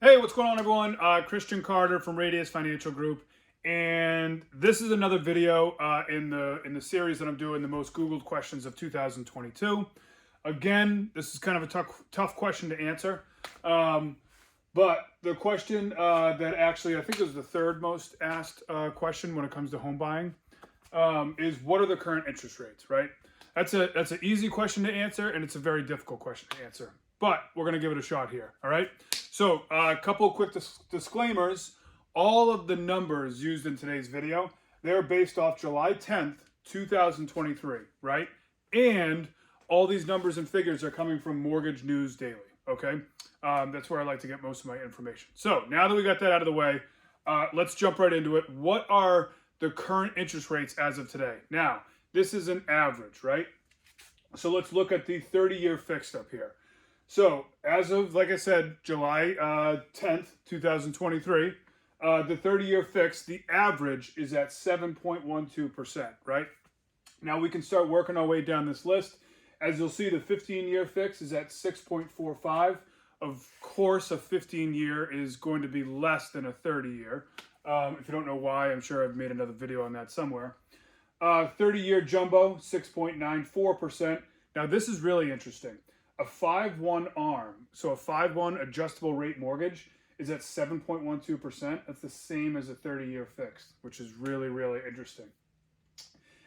Hey, what's going on, everyone? Christian Carter from Radius Financial Group, and this is another video in the series that I'm doing, the most Googled questions of 2022. Again, this is kind of a tough question to answer, but the question that actually I think is the third most asked question when it comes to home buying is what are the current interest rates? Right? That's an easy question to answer, and it's a very difficult question to answer. But we're gonna give it a shot here. All right. So a couple of quick disclaimers. All of the numbers used in today's video, they're based off July 10th, 2023, right? And all these numbers and figures are coming from Mortgage News Daily, okay? That's where I like to get most of my information. So now that we got that out of the way, let's jump right into it. What are the current interest rates as of today? Now, this is an average, right? So let's look at the 30-year fixed up here. So as of, like I said, July 10th, 2023, the 30-year fix, the average is at 7.12%, right? Now we can start working our way down this list. As you'll see, the 15-year fix is at 6.45. Of course, a 15-year is going to be less than a 30-year. If you don't know why, I'm sure I've made another video on that somewhere. 30-year jumbo, 6.94%. Now this is really interesting. A 5/1 ARM, so a 5/1 adjustable rate mortgage, is at 7.12%. That's the same as a 30-year fixed, which is really, really interesting.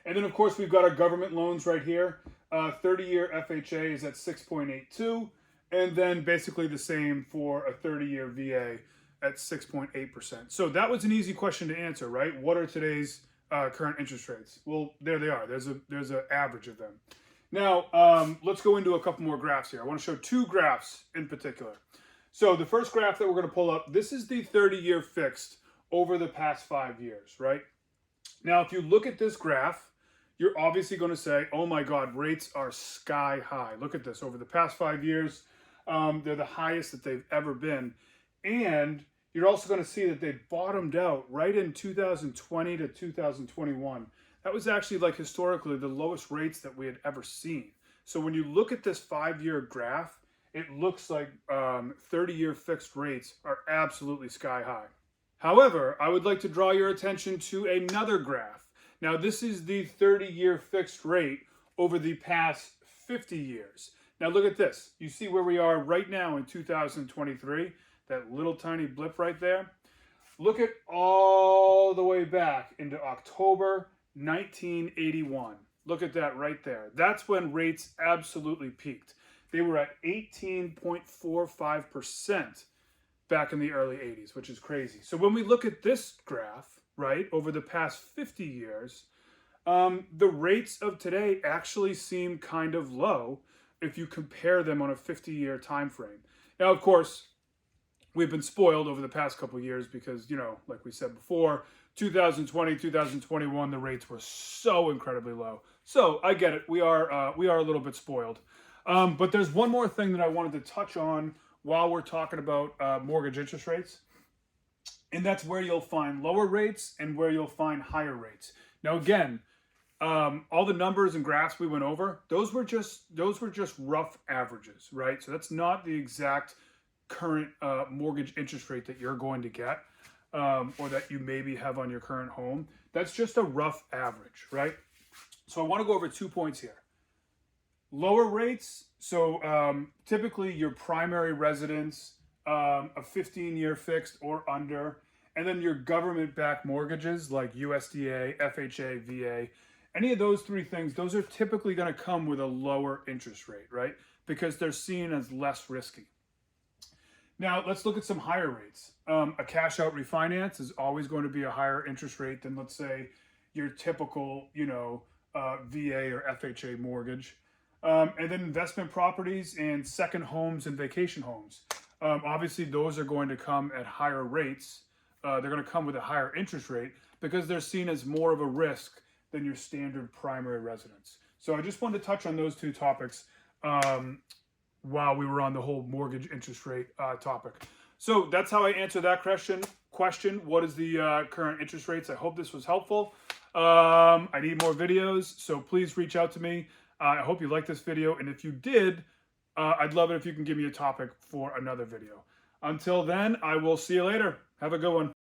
And then, of course, we've got our government loans right here. 30-year FHA is at 6.82, and then basically the same for a 30-year VA at 6.8%. So that was an easy question to answer, right? What are today's current interest rates? Well, there they are. There's an average of them. Now, let's go into a couple more graphs here. I want to show two graphs in particular. So the first graph that we're going to pull up, this is the 30-year fixed over the past 5 years, right? Now, if you look at this graph, you're obviously going to say, oh my God, rates are sky high. Look at this. Over the past 5 years, they're the highest that they've ever been. And you're also going to see that they bottomed out right in 2020 to 2021. That was actually, like, historically the lowest rates that we had ever seen. So when you look at this 5-year graph, it looks like 30-year fixed rates are absolutely sky high. However, I would like to draw your attention to another graph. Now, this is the 30-year fixed rate over the past 50 years. Now, look at this. You see where we are right now in 2023, that little tiny blip right there? Look at all the way back into October 1981. Look at that right there. That's when rates absolutely peaked. They were at 18.45% back in the early 80s, which is crazy. So when we look at this graph, right, over the past 50 years, the rates of today actually seem kind of low if you compare them on a 50-year time frame. Now, of course, we've been spoiled over the past couple of years because, you know, like we said before, 2020, 2021, the rates were so incredibly low. So I get it. We are a little bit spoiled. But there's one more thing that I wanted to touch on while we're talking about mortgage interest rates. And that's where you'll find lower rates and where you'll find higher rates. Now, again, all the numbers and graphs we went over, those were just rough averages, right? So that's not the exact current mortgage interest rate that you're going to get. Or that you maybe have on your current home. That's just a rough average, right? So I want to go over 2 points here. Lower rates, so typically your primary residence, a 15-year fixed or under, and then your government-backed mortgages like USDA, FHA, VA, any of those three things, those are typically going to come with a lower interest rate, right? Because they're seen as less risky. Now, let's look at some higher rates. A cash out refinance is always going to be a higher interest rate than, let's say, your typical, VA or FHA mortgage. And then investment properties and second homes and vacation homes. Obviously, those are going to come at higher rates. They're going to come with a higher interest rate because they're seen as more of a risk than your standard primary residence. So I just wanted to touch on those two topics while we were on the whole mortgage interest rate topic. So that's how I answer that question. What is the current interest rates? I hope this was helpful. I need more videos, so please reach out to me. I hope you liked this video, and if you did, I'd love it if you can give me a topic for another video. Until then, I will see you later. Have a good one.